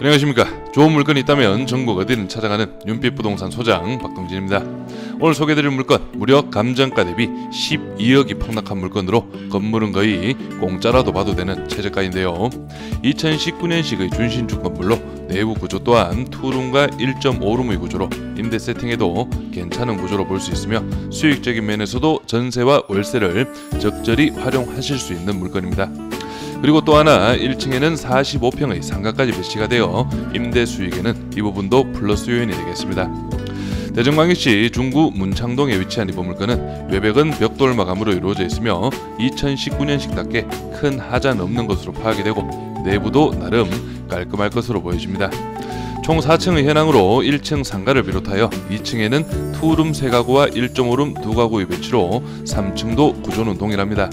안녕하십니까. 좋은 물건이 있다면 전국 어디든 찾아가는 윤빛부동산 소장 박동진입니다. 오늘 소개해드릴 물건, 무려 감정가 대비 12억이 폭락한 물건으로 건물은 거의 공짜라도 봐도 되는 최저가인데요. 2019년식의 준신축 건물로 내부 구조 또한 투룸과 1.5룸의 구조로 임대 세팅해도 괜찮은 구조로 볼 수 있으며 수익적인 면에서도 전세와 월세를 적절히 활용하실 수 있는 물건입니다. 그리고 또 하나 1층에는 45평의 상가까지 배치가 되어 임대 수익에는 이 부분도 플러스 요인이 되겠습니다. 대전광역시 중구 문창동에 위치한 이 건물은 외벽은 벽돌 마감으로 이루어져 있으며 2019년식답게 큰 하자는 없는 것으로 파악이 되고 내부도 나름 깔끔할 것으로 보여집니다. 총 4층의 현황으로 1층 상가를 비롯하여 2층에는 투룸 3가구와 1.5룸 2가구의 배치로 3층도 구조는 동일합니다.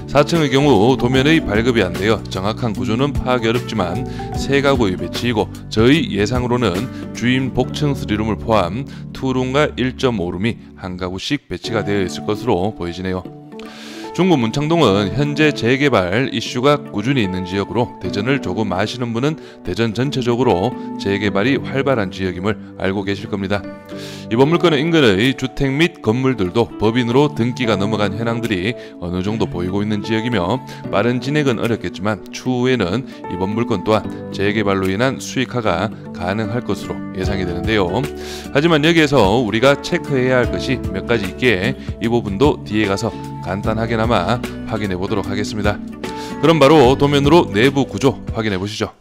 4층의 경우 도면의 발급이 안되어 정확한 구조는 파악이 어렵지만 3가구의 배치이고 저희 예상으로는 주인 복층 3룸을 포함 투룸과 1.5룸이 한 가구씩 배치가 되어 있을 것으로 보여지네요. 중구 문창동은 현재 재개발 이슈가 꾸준히 있는 지역으로 대전을 조금 아시는 분은 대전 전체적으로 재개발이 활발한 지역임을 알고 계실 겁니다. 이번 물건의 인근의 주택 및 건물들도 법인으로 등기가 넘어간 현황들이 어느 정도 보이고 있는 지역이며 빠른 진행은 어렵겠지만 추후에는 이번 물건 또한 재개발로 인한 수익화가 가능할 것으로 예상이 되는데요. 하지만 여기에서 우리가 체크해야 할 것이 몇 가지 있기에 이 부분도 뒤에 가서 간단하게나마 확인해 보도록 하겠습니다. 그럼 바로 도면으로 내부 구조 확인해 보시죠.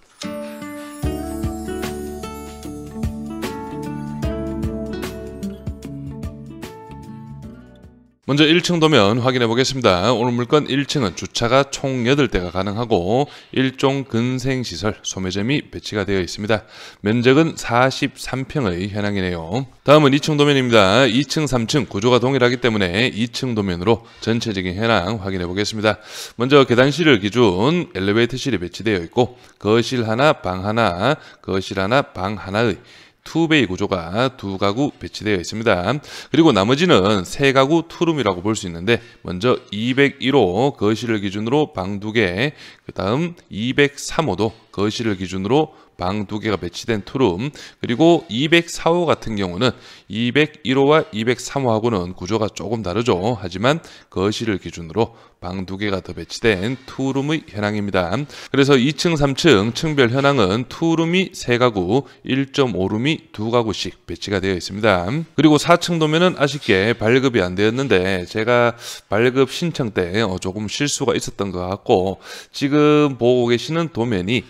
먼저 1층 도면 확인해 보겠습니다. 오늘 물건 1층은 주차가 총 8대가 가능하고 1종 근생시설 소매점이 배치가 되어 있습니다. 면적은 43평의 현황이네요. 다음은 2층 도면입니다. 2층, 3층 구조가 동일하기 때문에 2층 도면으로 전체적인 현황 확인해 보겠습니다. 먼저 계단실을 기준 엘리베이터실이 배치되어 있고 거실 하나, 방 하나, 거실 하나, 방 하나의 투베이 구조가 2가구 배치되어 있습니다. 그리고 나머지는 3가구 투룸이라고 볼 수 있는데 먼저 201호 거실을 기준으로 방 2개, 그 다음 203호도 거실을 기준으로 방 2개가 배치된 투룸, 그리고 204호 같은 경우는 201호와 203호하고는 구조가 조금 다르죠. 하지만 거실을 기준으로 방 2개가 더 배치된 투룸의 현황입니다. 그래서 2층, 3층 층별 현황은 투룸이 3가구, 1.5룸이 2가구씩 배치가 되어 있습니다. 그리고 4층 도면은 아쉽게 발급이 안 되었는데 제가 발급 신청 때 조금 실수가 있었던 것 같고 지금 보고 계시는 도면이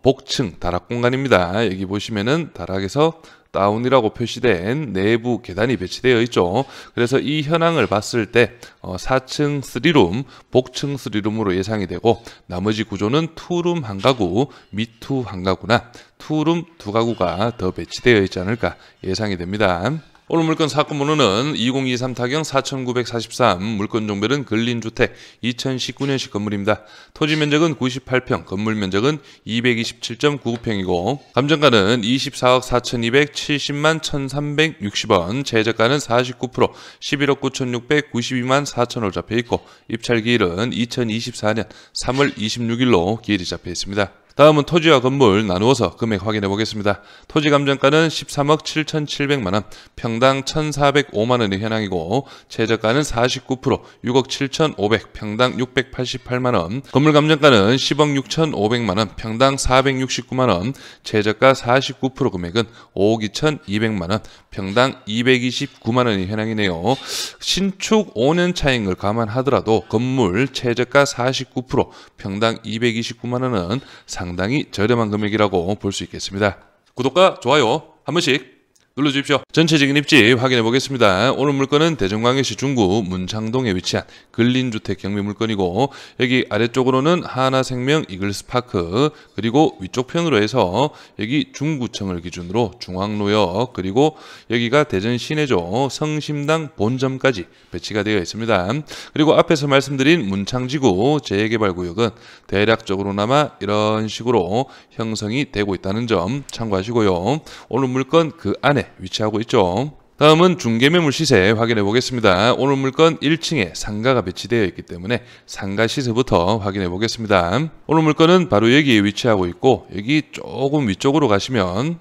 복층 다락 공간입니다. 여기 보시면은 다락에서 다운이라고 표시된 내부 계단이 배치되어 있죠. 그래서 이 현황을 봤을 때 4층 3룸, 복층 3룸으로 예상이 되고 나머지 구조는 투룸 1가구, 미투 1가구나 투룸 2가구가 더 배치되어 있지 않을까 예상이 됩니다. 오늘 물건 사건 번호는 2023 타경 4943, 물건 종별은 근린주택 2019년식 건물입니다. 토지 면적은 98평, 건물 면적은 227.99평이고 감정가는 24억 4270만 1360원, 최저가는 49%, 11억 9692만 4천원 잡혀있고 입찰기일은 2024년 3월 26일로 기일이 잡혀있습니다. 다음은 토지와 건물 나누어서 금액 확인해 보겠습니다. 토지 감정가는 13억 7,700만원, 평당 1,405만원의 현황이고 최저가는 49%, 6억 7,500, 평당 688만원, 건물 감정가는 10억 6,500만원, 평당 469만원, 최저가 49% 금액은 5억 2,200만원, 평당 229만원의 현황이네요. 신축 5년 차인 걸 감안하더라도 건물 최저가 49%, 평당 229만원은 상당히 저렴한 금액이라고 볼 수 있겠습니다. 구독과 좋아요 한 번씩 눌러주십시오. 전체적인 입지 확인해 보겠습니다. 오늘 물건은 대전광역시 중구 문창동에 위치한 근린주택 경매 물건이고 여기 아래쪽으로는 하나생명 이글스파크, 그리고 위쪽 편으로 해서 여기 중구청을 기준으로 중앙로역, 그리고 여기가 대전 시내죠. 성심당 본점까지 배치가 되어 있습니다. 그리고 앞에서 말씀드린 문창지구 재개발구역은 대략적으로나마 이런 식으로 형성이 되고 있다는 점 참고하시고요. 오늘 물건 그 안에 위치하고 있죠. 다음은 중개매물 시세 확인해 보겠습니다. 오늘 물건 1층에 상가가 배치되어 있기 때문에 상가 시세부터 확인해 보겠습니다. 오늘 물건은 바로 여기에 위치하고 있고, 여기 조금 위쪽으로 가시면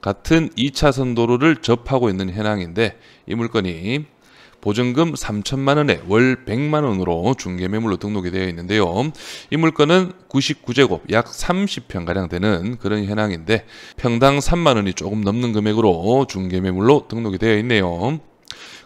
같은 2차선 도로를 접하고 있는 현황인데, 이 물건이 보증금 3천만 원에 월 100만 원으로 중개매물로 등록이 되어 있는데요. 이 물건은 99제곱 약 30평가량 되는 그런 현황인데, 평당 3만 원이 조금 넘는 금액으로 중개매물로 등록이 되어 있네요.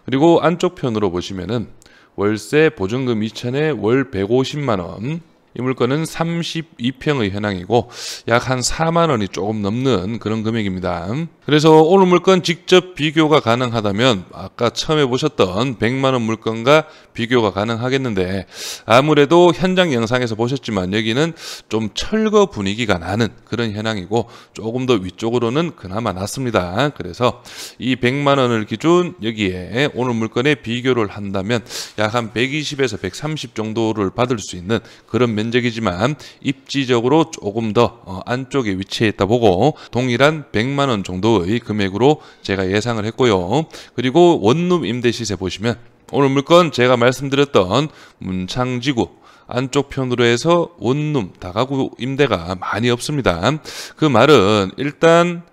그리고 안쪽 편으로 보시면은 월세 보증금 2천에 월 150만 원, 이 물건은 32평의 현황이고 약 한 4만 원이 조금 넘는 그런 금액입니다. 그래서 오늘 물건 직접 비교가 가능하다면 아까 처음에 보셨던 100만 원 물건과 비교가 가능하겠는데, 아무래도 현장 영상에서 보셨지만 여기는 좀 철거 분위기가 나는 그런 현황이고 조금 더 위쪽으로는 그나마 낫습니다. 그래서 이 100만 원을 기준 여기에 오늘 물건에 비교를 한다면 약 한 120에서 130 정도를 받을 수 있는 그런 면적이지만 입지적으로 조금 더 안쪽에 위치해 있다 보고 동일한 100만 원 정도의 금액으로 제가 예상을 했고요. 그리고 원룸 임대 시세 보시면 오늘 물건 제가 말씀드렸던 문창지구 안쪽 편으로 해서 원룸 다가구 임대가 많이 없습니다. 그 말은 일단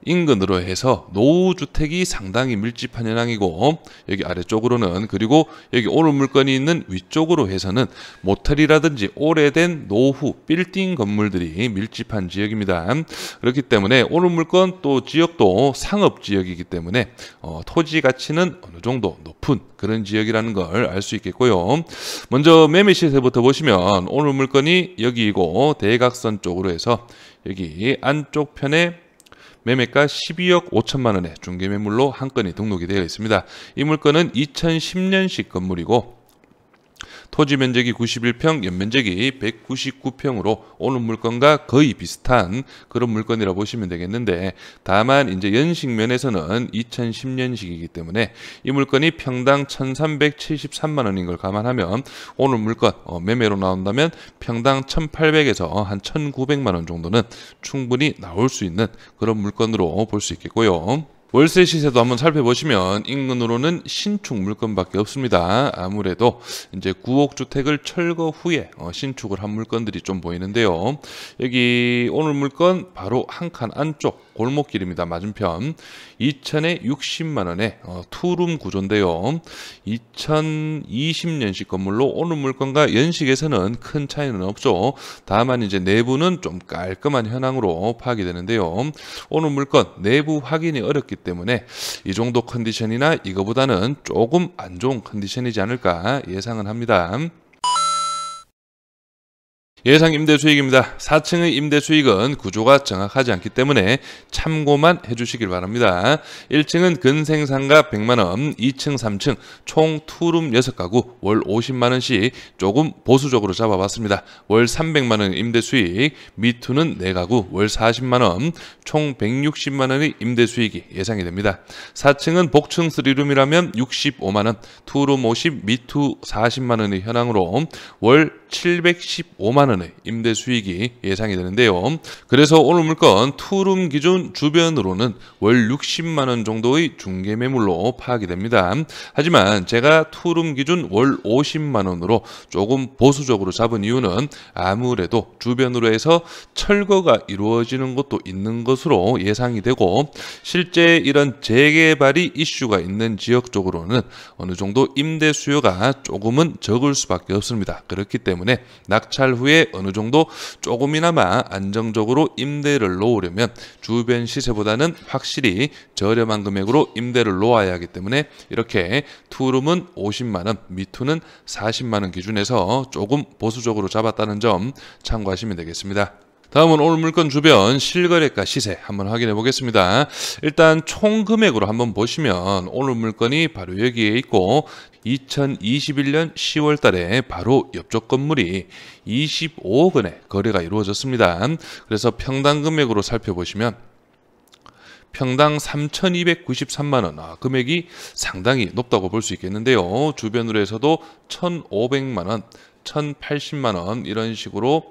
인근으로 해서 노후주택이 상당히 밀집한 현황이고, 여기 아래쪽으로는, 그리고 여기 오늘 물건이 있는 위쪽으로 해서는 모텔이라든지 오래된 노후 빌딩 건물들이 밀집한 지역입니다. 그렇기 때문에 오늘 물건 또 지역도 상업 지역이기 때문에 토지 가치는 어느 정도 높은 그런 지역이라는 걸 알 수 있겠고요. 먼저 매매 시세부터 보시면 오늘 물건이 여기이고 대각선 쪽으로 해서 여기 안쪽 편에 매매가 12억 5천만 원에 중개매물로 한 건이 등록이 되어 있습니다. 이 물건은 2010년식 건물이고 토지 면적이 91평, 연면적이 199평으로 오늘 물건과 거의 비슷한 그런 물건이라 보시면 되겠는데, 다만 이제 연식 면에서는 2010년식이기 때문에 이 물건이 평당 1,373만 원인 걸 감안하면 오늘 물건 매매로 나온다면 평당 1,800에서 한 1,900만 원 정도는 충분히 나올 수 있는 그런 물건으로 볼 수 있겠고요. 월세 시세도 한번 살펴보시면 인근으로는 신축 물건밖에 없습니다. 아무래도 이제 구옥 주택을 철거 후에 신축을 한 물건들이 좀 보이는데요. 여기 오늘 물건 바로 한 칸 안쪽 골목길입니다. 맞은편 2천에 60만 원에 투룸 구조인데요. 2020년식 건물로 오늘 물건과 연식에서는 큰 차이는 없죠. 다만 이제 내부는 좀 깔끔한 현황으로 파악이 되는데요. 오늘 물건 내부 확인이 어렵기 때문에 이 정도 컨디션이나 이거보다는 조금 안 좋은 컨디션이지 않을까 예상은 합니다. 예상 임대 수익입니다. 4층의 임대 수익은 구조가 정확하지 않기 때문에 참고만 해주시길 바랍니다. 1층은 근생상가 100만원, 2층, 3층 총 투룸 6가구 월 50만원씩 조금 보수적으로 잡아봤습니다. 월 300만원 임대 수익, 미투는 4가구 월 40만원, 총 160만원의 임대 수익이 예상이 됩니다. 4층은 복층 3룸이라면 65만원, 투룸 50, 미투 40만원의 현황으로 월 715만원의 임대 수익이 예상이 되는데요. 그래서 오늘 물건 투룸 기준 주변으로는 월 60만원 정도의 중개 매물로 파악이 됩니다. 하지만 제가 투룸 기준 월 50만원으로 조금 보수적으로 잡은 이유는 아무래도 주변으로 해서 철거가 이루어지는 것도 있는 것으로 예상이 되고, 실제 이런 재개발이 이슈가 있는 지역 쪽으로는 어느 정도 임대 수요가 조금은 적을 수밖에 없습니다. 그렇기 때문에 낙찰 후에 어느 정도 조금이나마 안정적으로 임대를 놓으려면 주변 시세보다는 확실히 저렴한 금액으로 임대를 놓아야 하기 때문에 이렇게 투룸은 50만원, 미투는 40만원 기준에서 조금 보수적으로 잡았다는 점 참고하시면 되겠습니다. 다음은 오늘 물건 주변 실거래가 시세 한번 확인해 보겠습니다. 일단 총 금액으로 한번 보시면 오늘 물건이 바로 여기에 있고 2021년 10월 달에 바로 옆쪽 건물이 25억 원에 거래가 이루어졌습니다. 그래서 평당 금액으로 살펴보시면 평당 3,293만 원, 금액이 상당히 높다고 볼 수 있겠는데요. 주변으로 해서도 1,500만 원, 1,080만 원 이런 식으로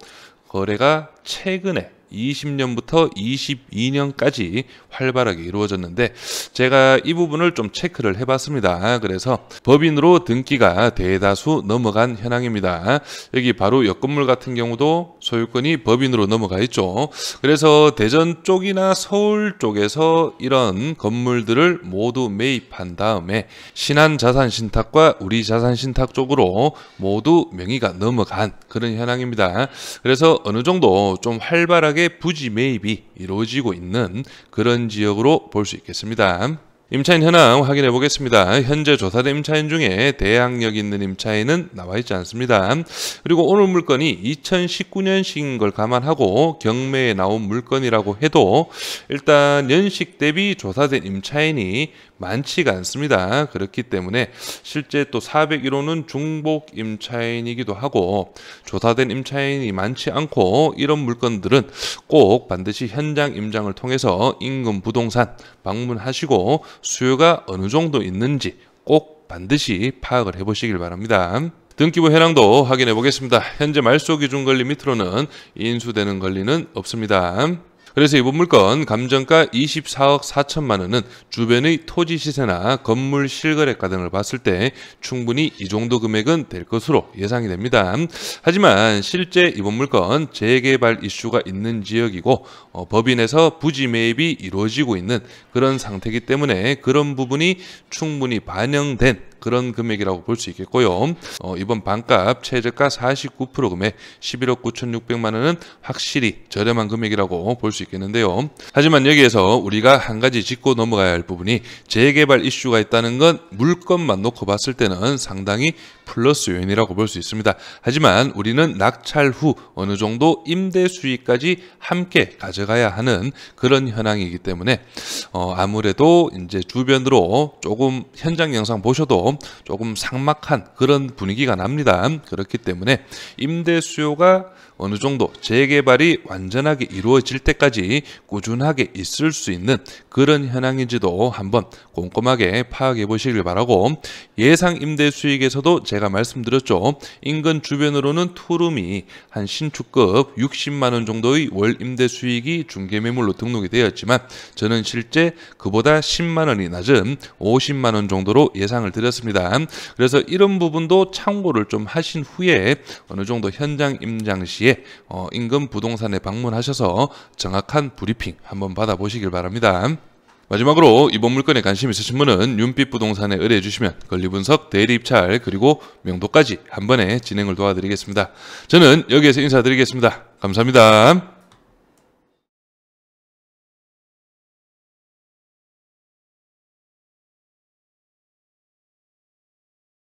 거래가 최근에 20년부터 22년까지 활발하게 이루어졌는데 제가 이 부분을 좀 체크를 해봤습니다. 그래서 법인으로 등기가 대다수 넘어간 현황입니다. 여기 바로 옆 건물 같은 경우도 소유권이 법인으로 넘어가 있죠. 그래서 대전 쪽이나 서울 쪽에서 이런 건물들을 모두 매입한 다음에 신한자산신탁과 우리자산신탁 쪽으로 모두 명의가 넘어간 그런 현황입니다. 그래서 어느 정도 좀 활발하게 부지 매입이 이루어지고 있는 그런 지역으로 볼 수 있겠습니다. 임차인 현황 확인해 보겠습니다. 현재 조사된 임차인 중에 대항력 있는 임차인은 나와 있지 않습니다. 그리고 오늘 물건이 2019년식인 걸 감안하고 경매에 나온 물건이라고 해도 일단 연식 대비 조사된 임차인이 많지가 않습니다. 그렇기 때문에 실제 또 401호는 중복 임차인이기도 하고 조사된 임차인이 많지 않고 이런 물건들은 꼭 반드시 현장 임장을 통해서 인근 부동산 방문하시고 수요가 어느 정도 있는지 꼭 반드시 파악을 해보시길 바랍니다. 등기부 현황도 확인해 보겠습니다. 현재 말소 기준 권리 밑으로는 인수되는 권리는 없습니다. 그래서 이번 물건 감정가 24억 4천만 원은 주변의 토지 시세나 건물 실거래가 등을 봤을 때 충분히 이 정도 금액은 될 것으로 예상이 됩니다. 하지만 실제 이번 물건 재개발 이슈가 있는 지역이고 법인에서 부지 매입이 이루어지고 있는 그런 상태이기 때문에 그런 부분이 충분히 반영된 그런 금액이라고 볼 수 있겠고요. 이번 반값 최저가 49% 금액 11억 9,600만 원은 확실히 저렴한 금액이라고 볼 수 있겠는데요. 하지만 여기에서 우리가 한 가지 짚고 넘어가야 할 부분이 재개발 이슈가 있다는 건 물건만 놓고 봤을 때는 상당히 플러스 요인이라고 볼 수 있습니다. 하지만 우리는 낙찰 후 어느 정도 임대 수익까지 함께 가져가야 하는 그런 현황이기 때문에 아무래도 이제 주변으로 조금 현장 영상 보셔도 조금 삭막한 그런 분위기가 납니다. 그렇기 때문에 임대 수요가 어느 정도 재개발이 완전하게 이루어질 때까지 꾸준하게 있을 수 있는 그런 현황인지도 한번 꼼꼼하게 파악해 보시길 바라고, 예상 임대 수익에서도 제가 말씀드렸죠. 인근 주변으로는 투룸이 한 신축급 60만 원 정도의 월 임대 수익이 중개매물로 등록이 되었지만 저는 실제 그보다 10만 원이 낮은 50만 원 정도로 예상을 드렸습니다. 그래서 이런 부분도 참고를 좀 하신 후에 어느 정도 현장 임장 시에 인근 부동산에 방문하셔서 정확한 브리핑 한번 받아보시길 바랍니다. 마지막으로 이번 물건에 관심 있으신 분은 윤빛부동산에 의뢰해 주시면 권리분석, 대리입찰 그리고 명도까지 한 번에 진행을 도와드리겠습니다. 저는 여기에서 인사드리겠습니다. 감사합니다.